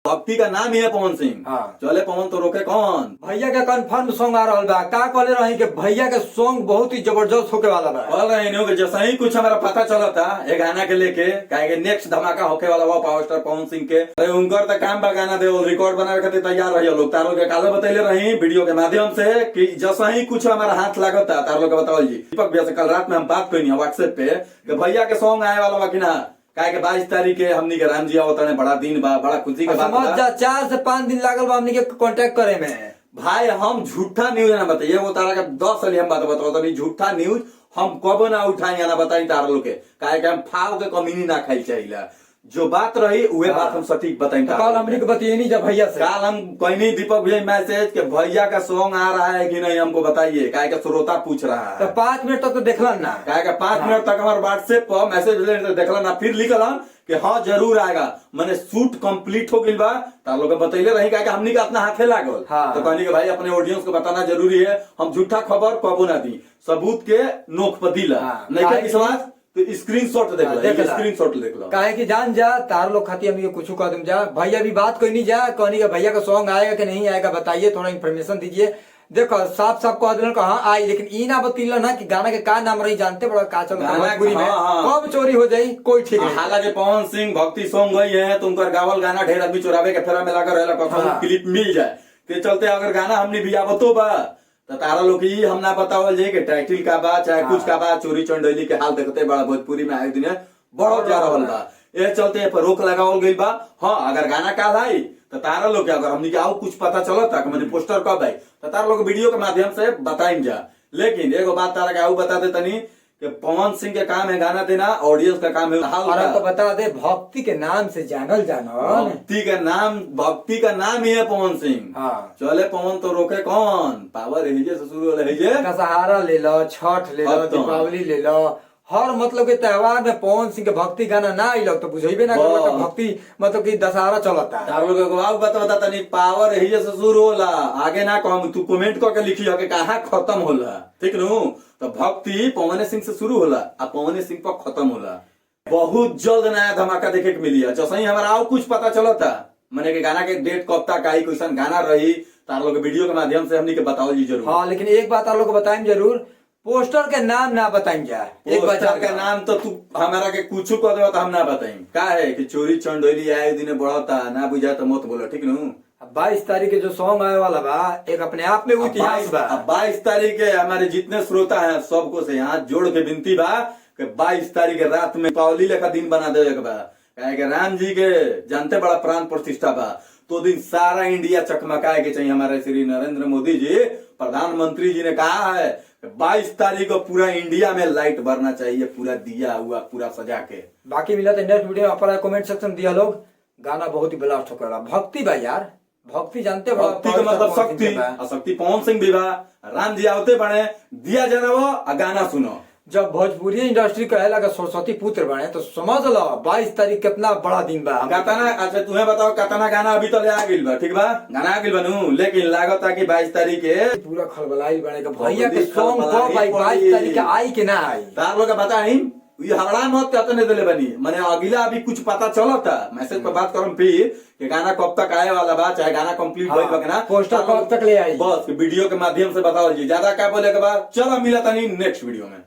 भक्ति का नाम ही है पवन सिंह। हाँ। चले पवन तो रोके कौन। भैया के कंफर्म सॉन्ग आ रहा बा, का कहले रही कि भैया के सॉन्ग बहुत ही जबरदस्त होके वाला बा। बोल रहे हैं कि जैसा ही कुछ हमारा पता चला था ये गाना के लेके कहे नेक्स्ट धमाका होके वाला हुआ पावर स्टार पवन सिंह के। अरे उनकर तो काम बा गाना दे रिकॉर्ड बनावे खातिर तैयार रही लोग। तारो के काले बतैले रही वीडियो के माध्यम से कि जैसा ही कुछ हमारा हाथ लागता तार लोग के बताओ जी। दीपक भैया से कल रात में हम बात करी व्हाट्सएप पे कि भैया के सॉन्ग आए वाला बा कि ना। काहे के 22 तारीख के हमनी के राम जी आवतने बड़ा दिन बा, बड़ा खुशी के बात समझ बा। जा 4 से 5 दिन लागल बा हमनी के कांटेक्ट करे में। भाई हम झूठा न्यूज ना बताइए वो तारा का 10 साल हम बात बताओ तो झूठा न्यूज हम कब ना उठाई ना बताई तारा लोग के। काहे के हम फाव के कमीनी ना खाई चाहिए। जो बात रही वही बात हम सटीक बताई। कल हमनी के बतियनी जब भैया से कल हम कहनी दीपक भैया मैसेज कि भैया का सॉन्ग आ रहा है कि नहीं हमको बताइए। काहे के श्रोता पूछ रहा है। तो 5 मिनट तक तो देखलन ना। काहे के 5 मिनट तक हमारे व्हाट्सएप पर मैसेज देखला ना फिर लिखल कि हाँ जरूर आएगा। मैंने शूट कंप्लीट हो गई बा तार लोग बतैले रही। काहे के हमनी का अपना हाथे लागल। हाँ। तो कहनी कि भाई अपने ऑडियंस को बताना जरूरी है। हम झूठा खबर कबो ना दी सबूत के नोक पर दिला। हाँ। नहीं के विश्वास तो स्क्रीनशॉट देख लो। स्क्रीनशॉट देख लो। काहे कि जान जा तार लोग खाती हमनी के कुछ कह दूं जा। भैया भी बात कोई नहीं जा कहनी कि भैया का सॉन्ग आएगा कि नहीं आएगा बताइए, थोड़ा इन्फॉर्मेशन दीजिए। देखो साफ साफ कह दिलन हाँ आई, लेकिन ई ना बतिला ना कि गाना के का नाम रही जानते बड़ा का चल भोजपुरी में कब चोरी हो जाई कोई ठीक नहीं। हालांकि पवन सिंह भक्ति सॉन्ग गई है तो उनका गावल गाना ढेर आदमी चोरावे के फेरा में लाकर रहेला क्लिप मिल जाए के चलते अगर गाना हमने भी आवतो बा तो तारा लोग ही हम ना बतावल जाए कि टाइटिल का बा चाहे कुछ का बा। चोरी चंडैली के हाल देखते बड़ा भोजपुरी में आए दिन बहुत जा रहा बा। ये चलते पर रोक लगावल गई बा। हाँ अगर गाना का आई तो तारा लोग अगर हमने के आओ कुछ पता चलता कि मैंने पोस्टर कब आई तो तारा लोग वीडियो के माध्यम से बताइम जा। लेकिन एगो बात तारा के आओ बता दे तनी कि पवन सिंह के काम है गाना देना, ऑडियंस का काम है और तो बता दे भक्ति के नाम से जानल जानल। भक्ति का नाम ही है पवन सिंह। हाँ। चले पवन तो रोके कौन। पावर हिजे से शुरू होले हिजे। दशहरा ले लो, छठ ले लो, दीपावली ले लो, हर मतलब के त्योहार में पवन सिंह के भक्ति गाना ना आई तो बुझेबे ना करबा कि भक्ति मतलब कि दशहरा चलता है। तार लोग को बता तनी पावर हिजे से शुरू होला आगे ना कहम तू कमेंट करके लिखी हो कि कहां खत्म होला। ठीक नु तो भक्ति पवन सिंह से शुरू होला आ पवन सिंह पर खत्म होला। बहुत जल्द नया धमाका देखे के मिली है। जैसे ही हमारा आओ कुछ पता चलता मैंने के गाना के डेट कब तक आई क्वेश्चन गाना रही तार लोग वीडियो के माध्यम से हमनी के बताओ जी जरूर। हाँ लेकिन एक बात आप लोग को बताएं जरूर, पोस्टर के नाम ना बताएं जा। एक बच्चा का नाम तो तू हमारा के कुछ कह दे तो हम ना बताएं। का है कि चोरी चंडोली आए दिन बढ़ता ना बुझा तो मत बोलो। ठीक नु 22 तारीख के जो सॉन्ग आए वाला बा एक अपने आप में इतिहास बा। 22 तारीख के हमारे जितने श्रोता हैं सबको से हाथ जोड़ के विनती बा कि 22 तारीख के रात में पावली लेखा दिन बना दे बा। कहे कि राम जी के जानते बड़ा प्राण प्रतिष्ठा बा तो दिन सारा इंडिया चकमकाए के चाहिए। हमारे श्री नरेंद्र मोदी जी प्रधानमंत्री जी ने कहा है 22 तारीख को पूरा इंडिया में लाइट भरना चाहिए, पूरा दिया हुआ पूरा सजा के। बाकी मिला तो नेक्स्ट वीडियो में कमेंट सेक्शन दिया लोग। गाना बहुत ही ब्लास्ट होकर भक्ति बा यार। भक्ति जानते भक्ति का मतलब शक्ति और शक्ति पवन सिंह भी बा। राम जी आवते बने दिया जलावो और गाना सुनो। जब भोजपुरी इंडस्ट्री कहेला का सरस्वती पुत्र बने तो समझ लो 22 तारीख कितना बड़ा दिन बा। कतना अच्छा तुम्हें बताओ कतना गाना अभी तो ले आ गइल बा। ठीक बा गाना आ गइल बनू लेकिन लागत है कि 22 तारीख के पूरा खलबलाई बने का भैया के सॉन्ग को भाई 22 तारीख के आई कि ना आई। तार लोग बताई ये हवड़ा मत कहते नहीं दिले बनी मैंने अगला अभी कुछ पता चलता मैसेज पर बात करम फिर कि गाना कब तक आए वाला बा चाहे गाना कंप्लीट हो गया ना पोस्टर कब तक ले आई बस वीडियो के माध्यम से बताओ जी। ज्यादा क्या बोले के बाद चलो मिला तनी नेक्स्ट वीडियो में।